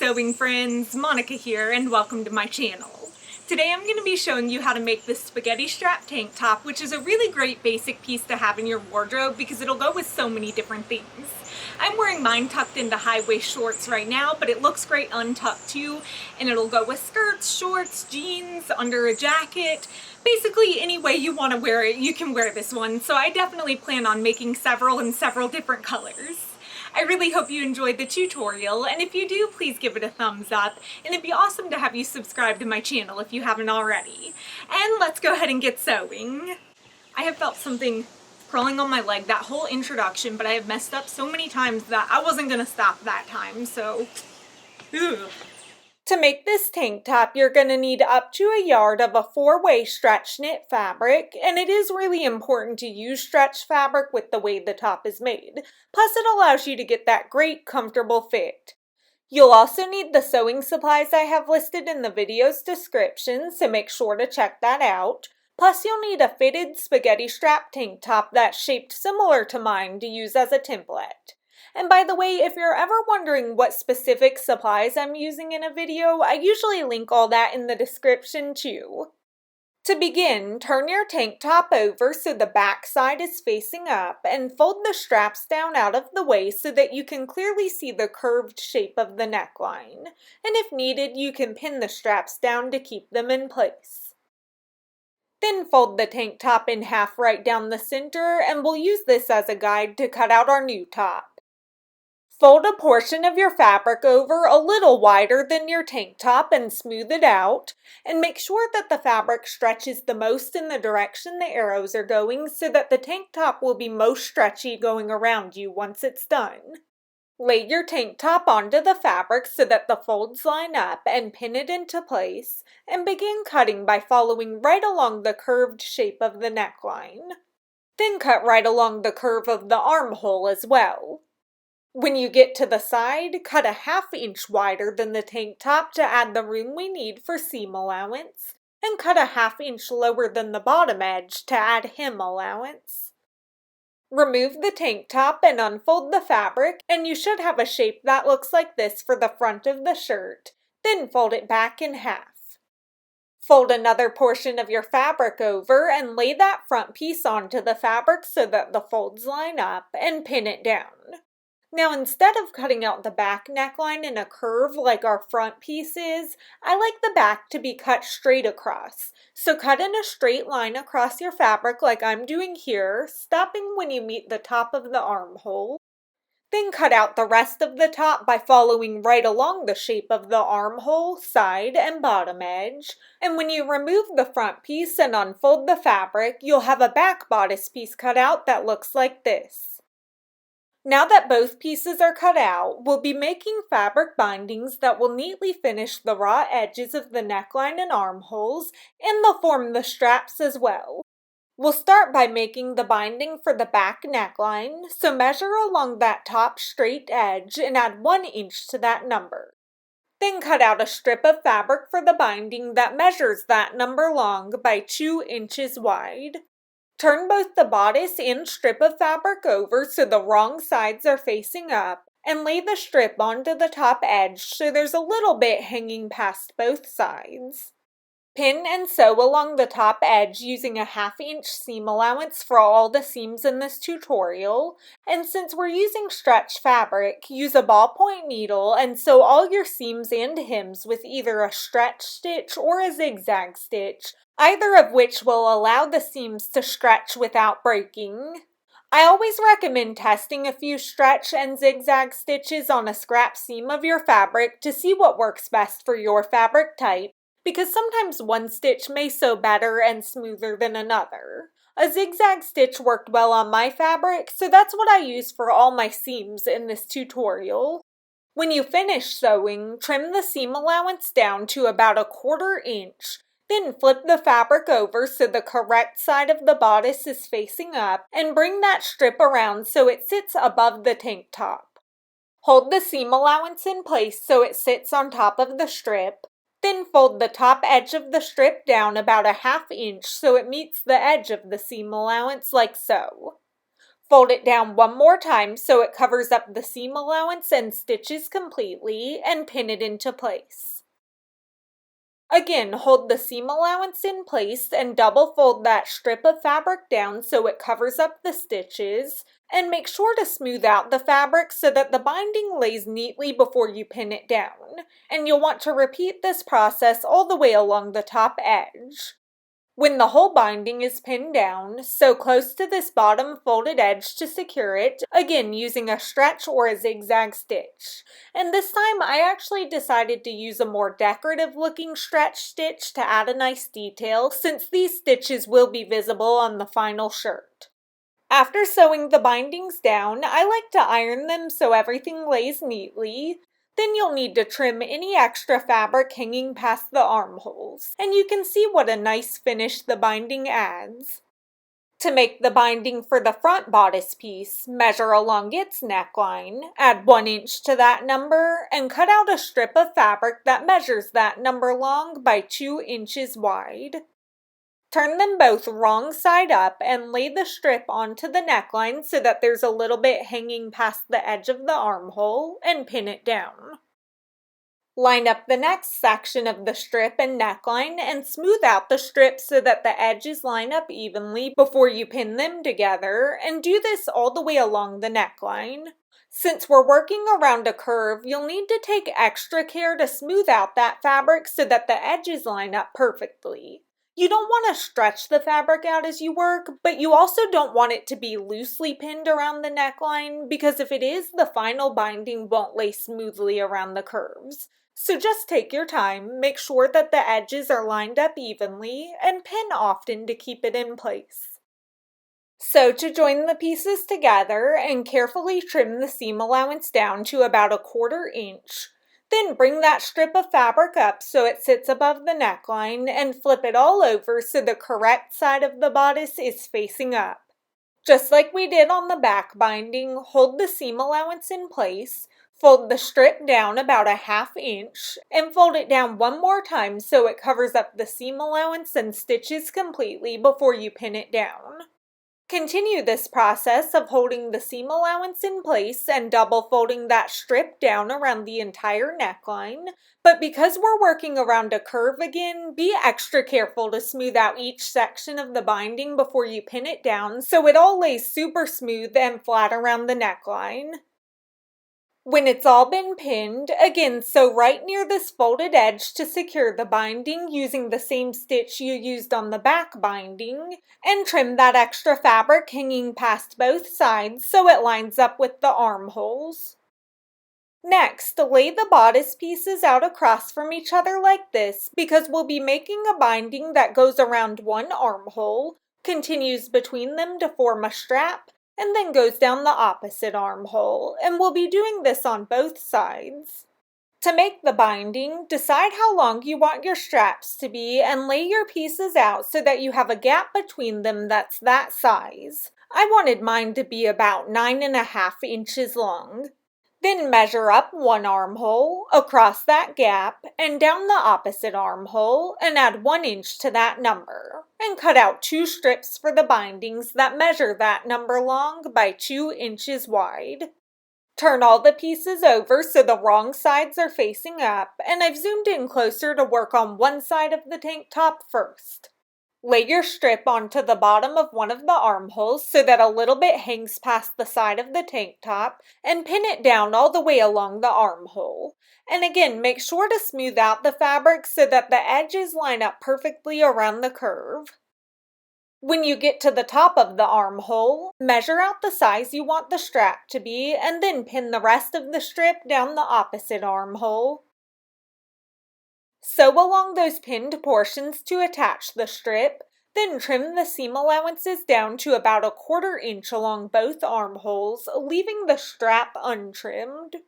sewing friends, Monica here, and welcome to my channel. Today I'm going to be showing you how to make this spaghetti strap tank top, which is a really great basic piece to have in your wardrobe because it'll go with so many different things. I'm wearing mine tucked into high-waist shorts right now, but it looks great untucked too, and it'll go with skirts, shorts, jeans, under a jacket. Basically any way you want to wear it, you can wear this one, so I definitely plan on making several in several different colors. I really hope you enjoyed the tutorial, and if you do, please give it a thumbs up, and it'd be awesome to have you subscribe to my channel if you haven't already. And let's go ahead and get sewing. I have felt something crawling on my leg that whole introduction, but I have messed up so many times that I wasn't gonna stop that time, so ugh. To make this tank top, you're going to need up to a yard of a 4-way stretch knit fabric, and it is really important to use stretch fabric with the way the top is made. Plus, it allows you to get that great, comfortable fit. You'll also need the sewing supplies I have listed in the video's description, so make sure to check that out. Plus, you'll need a fitted spaghetti strap tank top that's shaped similar to mine to use as a template. And by the way, if you're ever wondering what specific supplies I'm using in a video, I usually link all that in the description too. To begin, turn your tank top over so the back side is facing up and fold the straps down out of the way so that you can clearly see the curved shape of the neckline. And if needed, you can pin the straps down to keep them in place. Then fold the tank top in half right down the center, and we'll use this as a guide to cut out our new top. Fold a portion of your fabric over a little wider than your tank top and smooth it out, and make sure that the fabric stretches the most in the direction the arrows are going so that the tank top will be most stretchy going around you once it's done. Lay your tank top onto the fabric so that the folds line up and pin it into place, and begin cutting by following right along the curved shape of the neckline. Then cut right along the curve of the armhole as well. When you get to the side, cut a 1/2 inch wider than the tank top to add the room we need for seam allowance, and cut a 1/2 inch lower than the bottom edge to add hem allowance. Remove the tank top and unfold the fabric, and you should have a shape that looks like this for the front of the shirt. Then fold it back in half. Fold another portion of your fabric over and lay that front piece onto the fabric so that the folds line up, and pin it down. Now, instead of cutting out the back neckline in a curve like our front piece is, I like the back to be cut straight across. So cut in a straight line across your fabric like I'm doing here, stopping when you meet the top of the armhole. Then cut out the rest of the top by following right along the shape of the armhole, side, and bottom edge. And when you remove the front piece and unfold the fabric, you'll have a back bodice piece cut out that looks like this. Now that both pieces are cut out, we'll be making fabric bindings that will neatly finish the raw edges of the neckline and armholes, and they'll form the straps as well. We'll start by making the binding for the back neckline, so measure along that top straight edge and add 1 inch to that number. Then cut out a strip of fabric for the binding that measures that number long by 2 inches wide. Turn both the bodice and strip of fabric over so the wrong sides are facing up, and lay the strip onto the top edge so there's a little bit hanging past both sides. Pin and sew along the top edge using a 1/2 inch seam allowance for all the seams in this tutorial, and since we're using stretch fabric, use a ballpoint needle and sew all your seams and hems with either a stretch stitch or a zigzag stitch, either of which will allow the seams to stretch without breaking. I always recommend testing a few stretch and zigzag stitches on a scrap seam of your fabric to see what works best for your fabric type, because sometimes one stitch may sew better and smoother than another. A zigzag stitch worked well on my fabric, so that's what I use for all my seams in this tutorial. When you finish sewing, trim the seam allowance down to about a 1/4 inch. Then flip the fabric over so the correct side of the bodice is facing up, and bring that strip around so it sits above the tank top. Hold the seam allowance in place so it sits on top of the strip. Then fold the top edge of the strip down about a 1/2 inch so it meets the edge of the seam allowance like so. Fold it down one more time so it covers up the seam allowance and stitches completely, and pin it into place. Again, hold the seam allowance in place and double fold that strip of fabric down so it covers up the stitches, and make sure to smooth out the fabric so that the binding lays neatly before you pin it down, and you'll want to repeat this process all the way along the top edge. When the whole binding is pinned down, sew close to this bottom folded edge to secure it, again using a stretch or a zigzag stitch. And this time I actually decided to use a more decorative looking stretch stitch to add a nice detail, since these stitches will be visible on the final shirt. After sewing the bindings down, I like to iron them so everything lays neatly. Then you'll need to trim any extra fabric hanging past the armholes, and you can see what a nice finish the binding adds. To make the binding for the front bodice piece, measure along its neckline, add 1 inch to that number, and cut out a strip of fabric that measures that number long by 2 inches wide. Turn them both wrong side up and lay the strip onto the neckline so that there's a little bit hanging past the edge of the armhole, and pin it down. Line up the next section of the strip and neckline and smooth out the strip so that the edges line up evenly before you pin them together, and do this all the way along the neckline. Since we're working around a curve, you'll need to take extra care to smooth out that fabric so that the edges line up perfectly. You don't want to stretch the fabric out as you work, but you also don't want it to be loosely pinned around the neckline, because if it is, the final binding won't lay smoothly around the curves. So just take your time, make sure that the edges are lined up evenly, and pin often to keep it in place. Sew to join the pieces together and carefully trim the seam allowance down to about 1/4 inch. Then bring that strip of fabric up so it sits above the neckline, and flip it all over so the correct side of the bodice is facing up. Just like we did on the back binding, hold the seam allowance in place, fold the strip down about 1/2 inch, and fold it down one more time so it covers up the seam allowance and stitches completely before you pin it down. Continue this process of holding the seam allowance in place and double folding that strip down around the entire neckline, but because we're working around a curve again, be extra careful to smooth out each section of the binding before you pin it down so it all lays super smooth and flat around the neckline. When it's all been pinned, again sew right near this folded edge to secure the binding using the same stitch you used on the back binding, and trim that extra fabric hanging past both sides so it lines up with the armholes. Next, lay the bodice pieces out across from each other like this, because we'll be making a binding that goes around one armhole, continues between them to form a strap, and then goes down the opposite armhole, and we'll be doing this on both sides. To make the binding, decide how long you want your straps to be and lay your pieces out so that you have a gap between them that's that size. I wanted mine to be about 9.5 inches long. Then measure up one armhole, across that gap, and down the opposite armhole, and add 1 inch to that number, and cut out 2 strips for the bindings that measure that number long by 2 inches wide. Turn all the pieces over so the wrong sides are facing up, and I've zoomed in closer to work on one side of the tank top first. Lay your strip onto the bottom of one of the armholes so that a little bit hangs past the side of the tank top, and pin it down all the way along the armhole. And again, make sure to smooth out the fabric so that the edges line up perfectly around the curve. When you get to the top of the armhole, measure out the size you want the strap to be, and then pin the rest of the strip down the opposite armhole. Sew along those pinned portions to attach the strip, then trim the seam allowances down to about 1/4 inch along both armholes, leaving the strap untrimmed.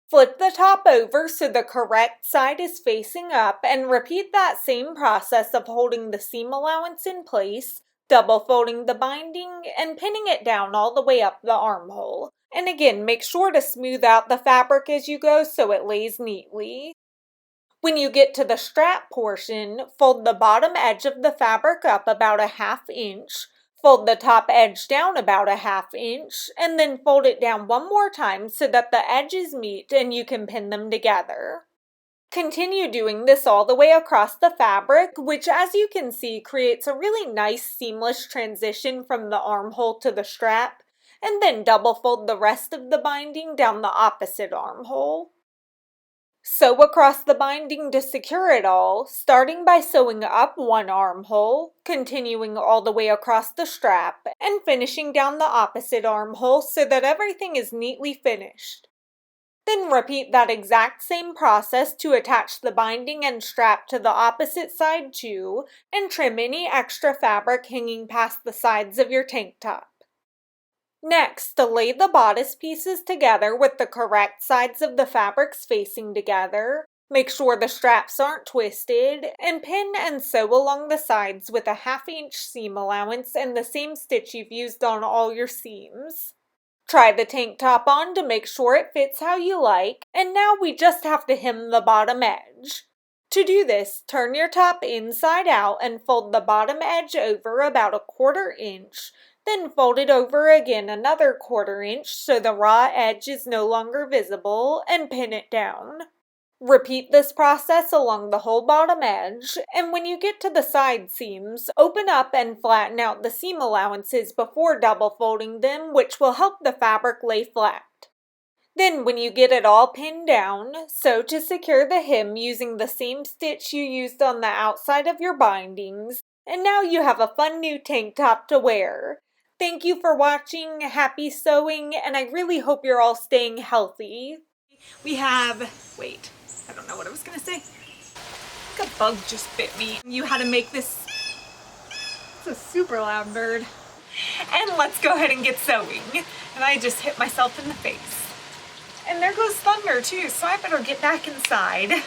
Flip the top over so the correct side is facing up, and repeat that same process of holding the seam allowance in place, double folding the binding, and pinning it down all the way up the armhole. And again, make sure to smooth out the fabric as you go so it lays neatly. When you get to the strap portion, fold the bottom edge of the fabric up about 1/2 inch, Fold the top edge down about a 1/2 inch, and then fold it down one more time so that the edges meet and you can pin them together. Continue doing this all the way across the fabric, which as you can see creates a really nice seamless transition from the armhole to the strap, and then double fold the rest of the binding down the opposite armhole. Sew across the binding to secure it all, starting by sewing up one armhole, continuing all the way across the strap, and finishing down the opposite armhole so that everything is neatly finished. Then repeat that exact same process to attach the binding and strap to the opposite side too, and trim any extra fabric hanging past the sides of your tank top. Next, lay the bodice pieces together with the correct sides of the fabrics facing together. Make sure the straps aren't twisted, and pin and sew along the sides with a 1/2 inch seam allowance and the same stitch you've used on all your seams. Try the tank top on to make sure it fits how you like, and now we just have to hem the bottom edge. To do this, turn your top inside out and fold the bottom edge over about a 1/4 inch, then fold it over again another 1/4 inch so the raw edge is no longer visible, and pin it down. Repeat this process along the whole bottom edge, and when you get to the side seams, open up and flatten out the seam allowances before double folding them, which will help the fabric lay flat. Then when you get it all pinned down, sew to secure the hem using the same stitch you used on the outside of your bindings, and now you have a fun new tank top to wear. Thank you for watching, happy sewing, and I really hope you're all staying healthy. We have, wait, I don't know what I was gonna say. I think a bug just bit me. You had to make this, it's a super loud bird. And let's go ahead and get sewing. And I just hit myself in the face. And there goes thunder too, so I better get back inside.